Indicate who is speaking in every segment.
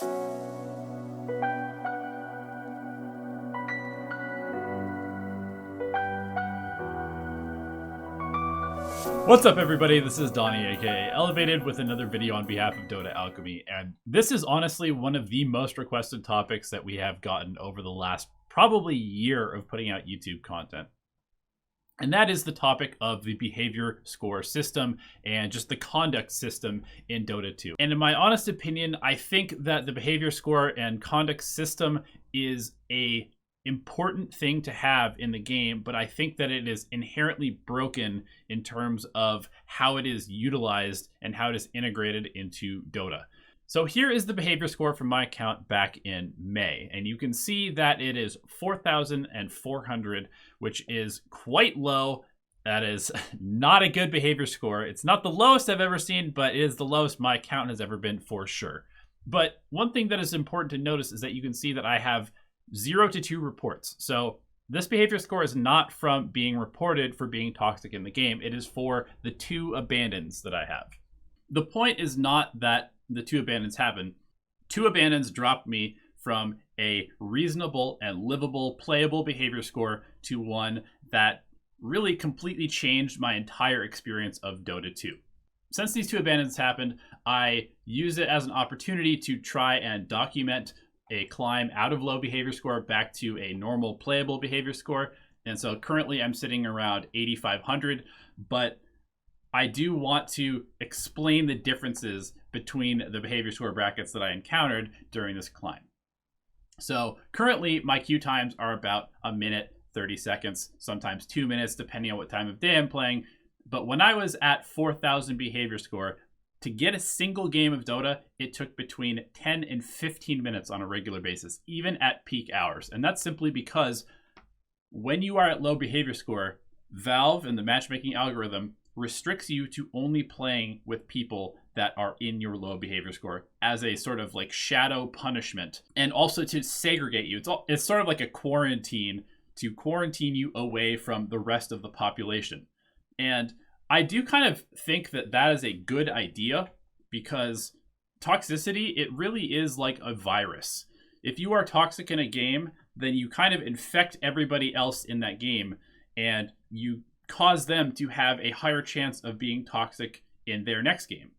Speaker 1: What's up, everybody? This is Donnie, aka Elevated, with another video on behalf of Dota Alchemy, and this is honestly one of the most requested topics that we have gotten over the last probably year of putting out YouTube content. And that is the topic of the behavior score system and just the conduct system in Dota 2. And in my honest opinion, I think that the behavior score and conduct system is a important thing to have in the game, but I think that it is inherently broken in terms of how it is utilized and how it is integrated into Dota. So here is the behavior score from my account back in May, and you can see that it is 4,400, which is quite low. That is not a good behavior score. It's not the lowest I've ever seen, but it is the lowest my account has ever been for sure. But one thing that is important to notice is that you can see that I have 0 to 2 reports. So this behavior score is not from being reported for being toxic in the game. It is for the 2 abandons that I have. The point is not that the 2 abandons happen. 2 abandons dropped me from a reasonable and livable, playable behavior score to one that really completely changed my entire experience of Dota 2. Since these 2 abandons happened, I use it as an opportunity to try and document a climb out of low behavior score back to a normal playable behavior score. And so currently I'm sitting around 8,500, but I do want to explain the differences between the behavior score brackets that I encountered during this climb. So currently my queue times are about 1 minute, 30 seconds, sometimes 2 minutes, depending on what time of day I'm playing. But when I was at 4,000 behavior score, to get a single game of Dota, it took between 10 and 15 minutes on a regular basis, even at peak hours. And that's simply because when you are at low behavior score, Valve and the matchmaking algorithm restricts you to only playing with people that are in your low behavior score as a sort of like shadow punishment, and also to segregate you. It's sort of like a quarantine to quarantine you away from the rest of the population. And I do kind of think that that is a good idea, because toxicity, it really is like a virus. If you are toxic in a game, then you kind of infect everybody else in that game, and you cause them to have a higher chance of being toxic in their next game.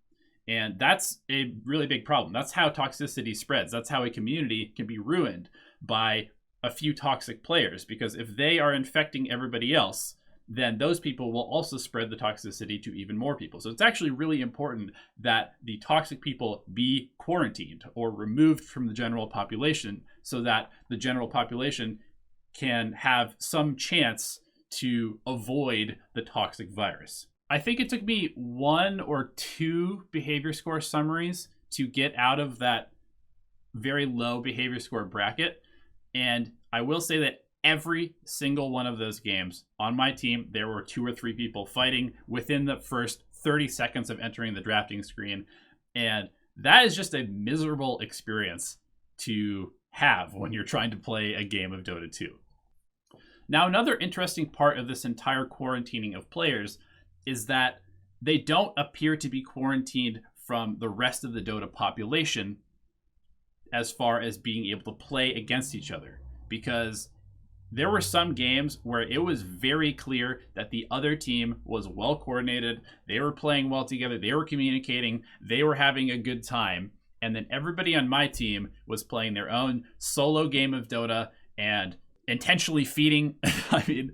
Speaker 1: And that's a really big problem. That's how toxicity spreads. That's how a community can be ruined by a few toxic players, because if they are infecting everybody else, then those people will also spread the toxicity to even more people. So it's actually really important that the toxic people be quarantined or removed from the general population, so that the general population can have some chance to avoid the toxic virus. I think it took me 1 or 2 behavior score summaries to get out of that very low behavior score bracket. And I will say that every single one of those games on my team, there were 2 or 3 people fighting within the first 30 seconds of entering the drafting screen. And that is just a miserable experience to have when you're trying to play a game of Dota 2. Now, another interesting part of this entire quarantining of players is that they don't appear to be quarantined from the rest of the Dota population as far as being able to play against each other, because there were some games where it was very clear that the other team was well coordinated, they were playing well together, they were communicating, they were having a good time, and then everybody on my team was playing their own solo game of Dota and intentionally feeding. I mean,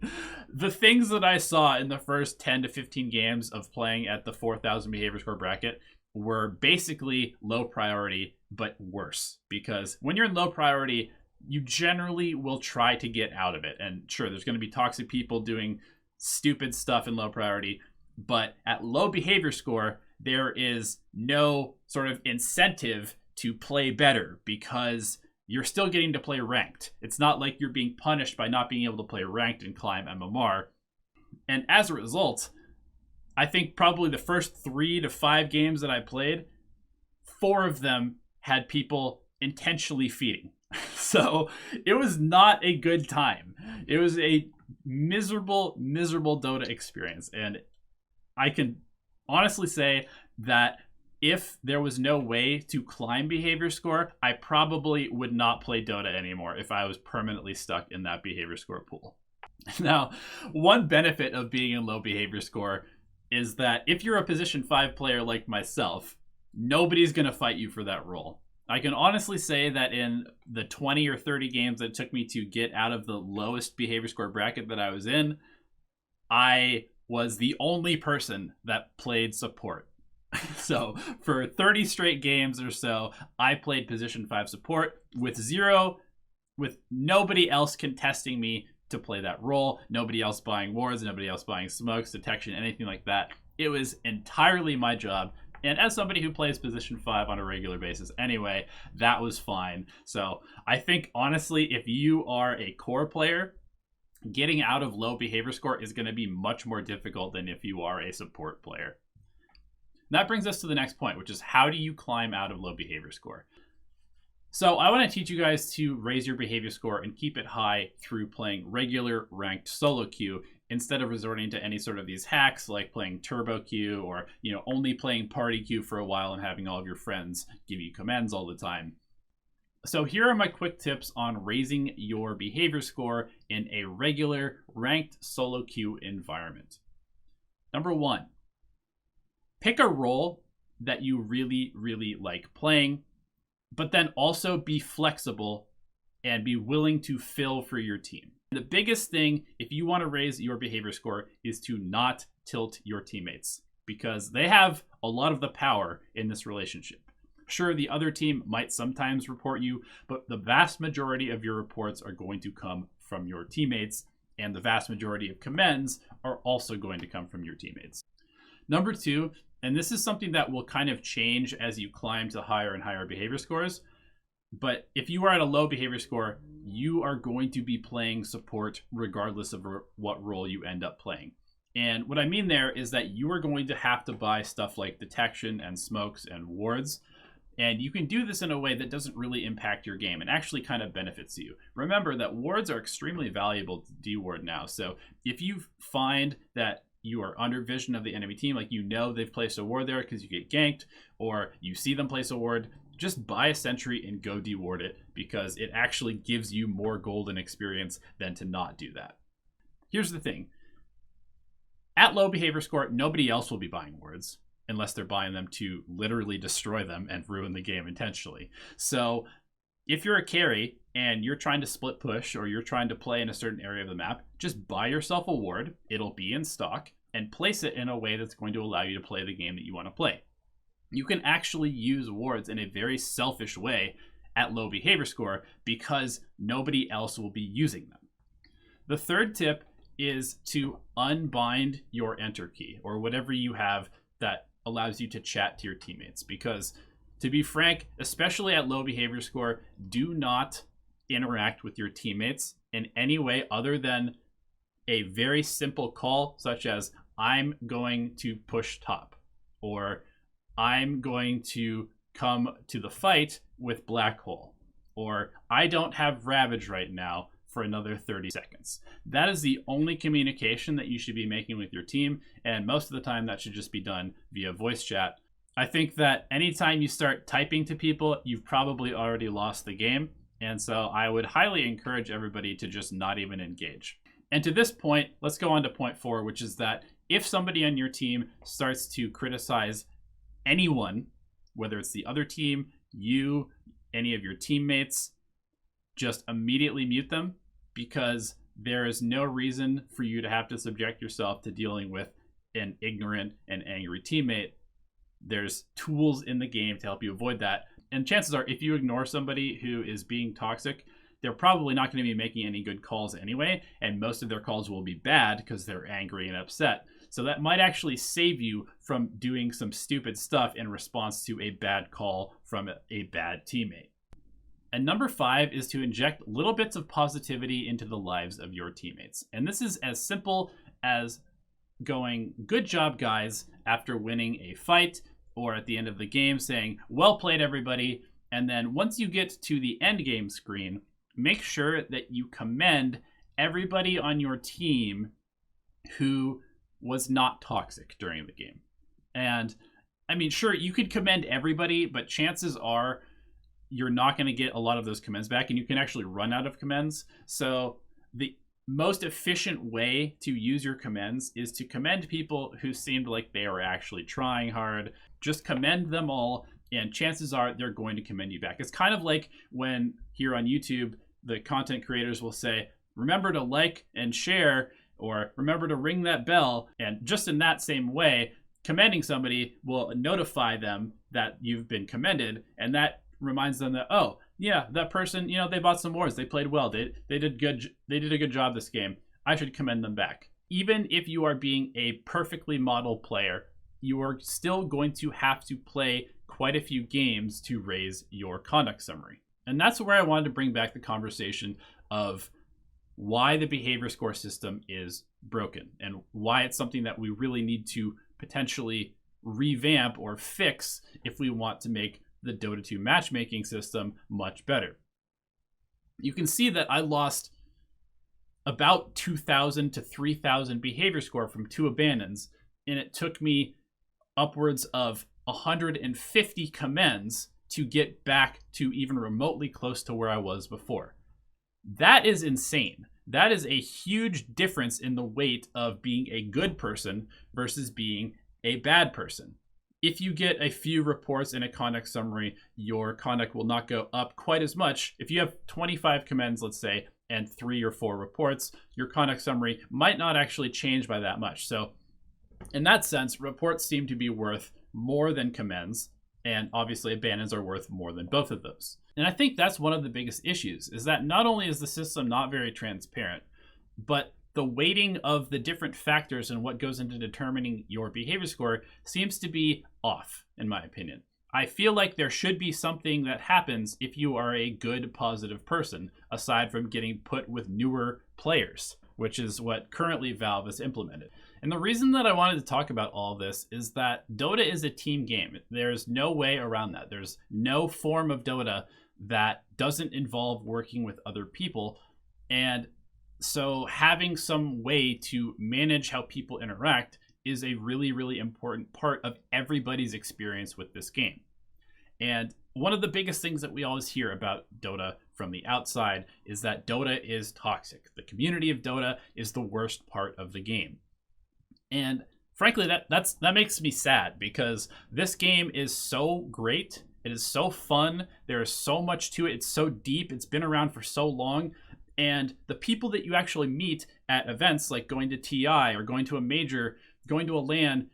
Speaker 1: the things that I saw in the first 10 to 15 games of playing at the 4,000 behavior score bracket were basically low priority, but worse, because when you're in low priority, you generally will try to get out of it. And sure, there's going to be toxic people doing stupid stuff in low priority, but at low behavior score, there is no sort of incentive to play better, because you're still getting to play ranked. It's not like you're being punished by not being able to play ranked and climb MMR. And as a result, I think probably the first 3 to 5 games that I played, 4 of them had people intentionally feeding. So it was not a good time. It was a miserable Dota experience. And I can honestly say that if there was no way to climb behavior score, I probably would not play Dota anymore if I was permanently stuck in that behavior score pool. Now, one benefit of being in low behavior score is that if you're a position 5 player like myself, nobody's going to fight you for that role. I can honestly say that in the 20 or 30 games that it took me to get out of the lowest behavior score bracket that I was in, I was the only person that played support. So for 30 straight games or so, I played position 5 support with nobody else contesting me to play that role, nobody else buying wards, nobody else buying smokes, detection, anything like that. It was entirely my job. And as somebody who plays position 5 on a regular basis anyway, that was fine. So I think, honestly, if you are a core player, getting out of low behavior score is going to be much more difficult than if you are a support player. That brings us to the next point, which is how do you climb out of low behavior score? So I want to teach you guys to raise your behavior score and keep it high through playing regular ranked solo queue instead of resorting to any sort of these hacks like playing turbo queue or, only playing party queue for a while and having all of your friends give you commands all the time. So here are my quick tips on raising your behavior score in a regular ranked solo queue environment. Number 1, pick a role that you really, really like playing, but then also be flexible and be willing to fill for your team. The biggest thing, if you want to raise your behavior score, is to not tilt your teammates because they have a lot of the power in this relationship. Sure, the other team might sometimes report you, but the vast majority of your reports are going to come from your teammates, and the vast majority of commends are also going to come from your teammates. Number 2, and this is something that will kind of change as you climb to higher and higher behavior scores, but if you are at a low behavior score, you are going to be playing support regardless of what role you end up playing. And what I mean there is that you are going to have to buy stuff like detection and smokes and wards. And you can do this in a way that doesn't really impact your game and actually kind of benefits you. Remember that wards are extremely valuable to deward now. So if you find that you are under vision of the enemy team, like they've placed a ward there because you get ganked, or you see them place a ward, just buy a sentry and go deward it because it actually gives you more golden experience than to not do that. Here's the thing. At low behavior score, nobody else will be buying wards unless they're buying them to literally destroy them and ruin the game intentionally. So if you're a carry and you're trying to split push or you're trying to play in a certain area of the map, just buy yourself a ward. It'll be in stock and place it in a way that's going to allow you to play the game that you want to play. You can actually use wards in a very selfish way at low behavior score because nobody else will be using them. The third tip is to unbind your enter key or whatever you have that allows you to chat to your teammates, because to be frank, especially at low behavior score, do not interact with your teammates in any way other than a very simple call such as I'm going to push top or I'm going to come to the fight with black hole or I don't have ravage right now for another 30 seconds. That is the only communication that you should be making with your team, and most of the time that should just be done via voice chat. I think that anytime you start typing to people, you've probably already lost the game, and so I would highly encourage everybody to just not even engage. And to this point, let's go on to point 4, which is that if somebody on your team starts to criticize anyone, whether it's the other team, you, any of your teammates, just immediately mute them, because there is no reason for you to have to subject yourself to dealing with an ignorant and angry teammate. There's tools in the game to help you avoid that. And chances are, if you ignore somebody who is being toxic, they're probably not going to be making any good calls anyway, and most of their calls will be bad because they're angry and upset. So that might actually save you from doing some stupid stuff in response to a bad call from a bad teammate. And number 5 is to inject little bits of positivity into the lives of your teammates. And this is as simple as going, "Good job, guys," after winning a fight, or at the end of the game saying, "Well played, everybody." And then once you get to the end game screen, make sure that you commend everybody on your team who was not toxic during the game. And I mean, sure, you could commend everybody, but chances are you're not going to get a lot of those commends back, and you can actually run out of commends. So the most efficient way to use your commends is to commend people who seemed like they were actually trying hard. Just commend them all, and chances are they're going to commend you back. It's kind of like when here on YouTube, the content creators will say, remember to like and share, or remember to ring that bell. And just in that same way, commending somebody will notify them that you've been commended, and that reminds them that, oh yeah, that person, they bought some wars, they played well, they did a good job this game, I should commend them back. Even if you are being a perfectly modeled player, you are still going to have to play quite a few games to raise your conduct summary. And that's where I wanted to bring back the conversation of why the behavior score system is broken and why it's something that we really need to potentially revamp or fix if we want to make the Dota 2 matchmaking system much better. You can see that I lost about 2,000 to 3,000 behavior score from 2 abandons, and it took me upwards of 150 commends to get back to even remotely close to where I was before. That is insane. That is a huge difference in the weight of being a good person versus being a bad person. If you get a few reports in a conduct summary, your conduct will not go up quite as much. If you have 25 commends, let's say, and 3 or 4 reports, your conduct summary might not actually change by that much. So in that sense, reports seem to be worth more than commends, and obviously abandons are worth more than both of those. And I think that's one of the biggest issues, is that not only is the system not very transparent, but the weighting of the different factors and what goes into determining your behavior score seems to be off, in my opinion. I feel like there should be something that happens if you are a good, positive person, aside from getting put with newer players, which is what currently Valve has implemented. And the reason that I wanted to talk about all this is that Dota is a team game. There's no way around that. There's no form of Dota that doesn't involve working with other people. And so having some way to manage how people interact is a really, really important part of everybody's experience with this game. And one of the biggest things that we always hear about Dota from the outside is that Dota is toxic. The community of Dota is the worst part of the game. And frankly, that makes me sad, because this game is so great. It is so fun. There is so much to it. It's so deep. It's been around for so long. And the people that you actually meet at events like going to TI or going to a major, going to a LAN,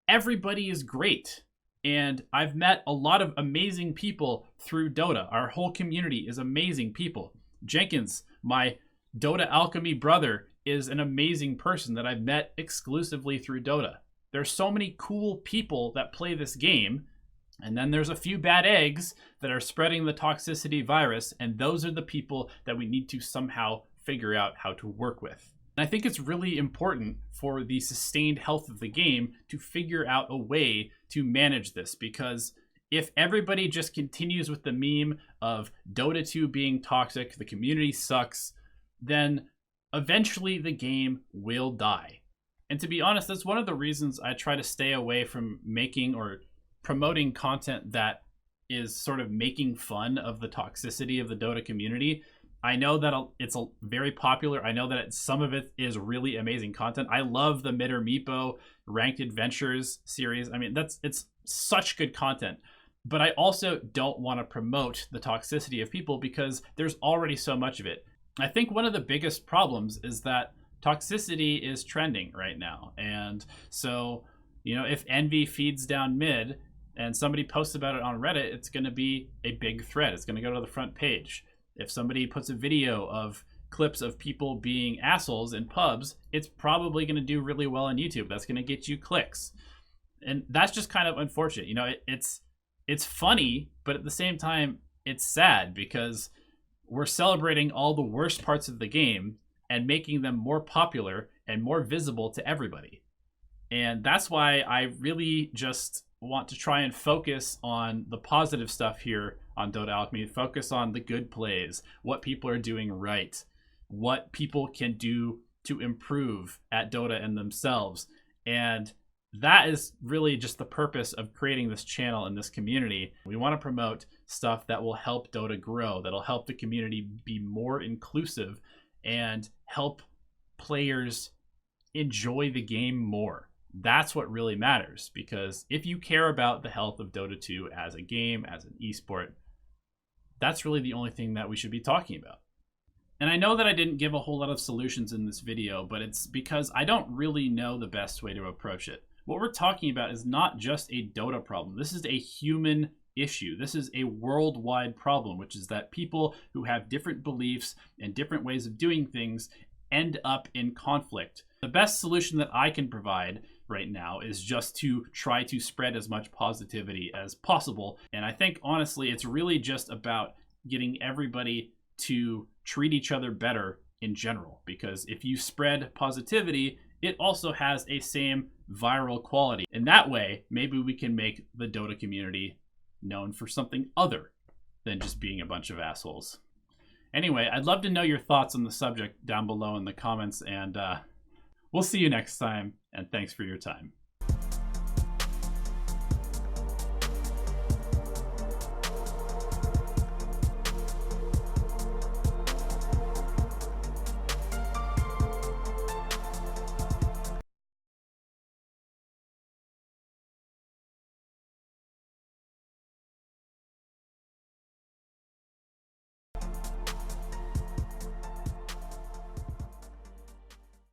Speaker 1: everybody is great. And I've met a lot of amazing people through Dota. Our whole community is amazing people. Jenkins, my Dota Alchemy brother, is an amazing person that I've met exclusively through Dota. There's so many cool people that play this game. And then there's a few bad eggs that are spreading the toxicity virus, and those are the people that we need to somehow figure out how to work with. And I think it's really important for the sustained health of the game to figure out a way to manage this, because if everybody just continues with the meme of Dota 2 being toxic, the community sucks, then eventually the game will die. And to be honest, that's one of the reasons I try to stay away from making or promoting content that is sort of making fun of the toxicity of the Dota community. I know that it's very popular. I know that some of it is really amazing content. I love the Mitter Meepo Ranked Adventures series. I mean, it's such good content. But I also don't want to promote the toxicity of people because there's already so much of it. I think one of the biggest problems is that toxicity is trending right now. And so, if Envy feeds down mid, and somebody posts about it on Reddit, it's going to be a big thread. It's going to go to the front page. If somebody puts a video of clips of people being assholes in pubs, it's probably going to do really well on YouTube. That's going to get you clicks. And that's just kind of unfortunate. It's funny, but at the same time, it's sad because we're celebrating all the worst parts of the game and making them more popular and more visible to everybody. And that's why I really just want to try and focus on the positive stuff here on Dota Alchemy, focus on the good plays, what people are doing right, what people can do to improve at Dota and themselves. And that is really just the purpose of creating this channel and this community. We want to promote stuff that will help Dota grow, that'll help the community be more inclusive and help players enjoy the game more. That's what really matters, because if you care about the health of Dota 2 as a game, as an esport, that's really the only thing that we should be talking about. And I know that I didn't give a whole lot of solutions in this video, but it's because I don't really know the best way to approach it. What we're talking about is not just a Dota problem. This is a human issue. This is a worldwide problem, which is that people who have different beliefs and different ways of doing things end up in conflict. The best solution that I can provide right now is just to try to spread as much positivity as possible. And I think, honestly, it's really just about getting everybody to treat each other better in general, because if you spread positivity, it also has a same viral quality. And that way, maybe we can make the Dota community known for something other than just being a bunch of assholes. Anyway, I'd love to know your thoughts on the subject down below in the comments, and we'll see you next time, and thanks for your time.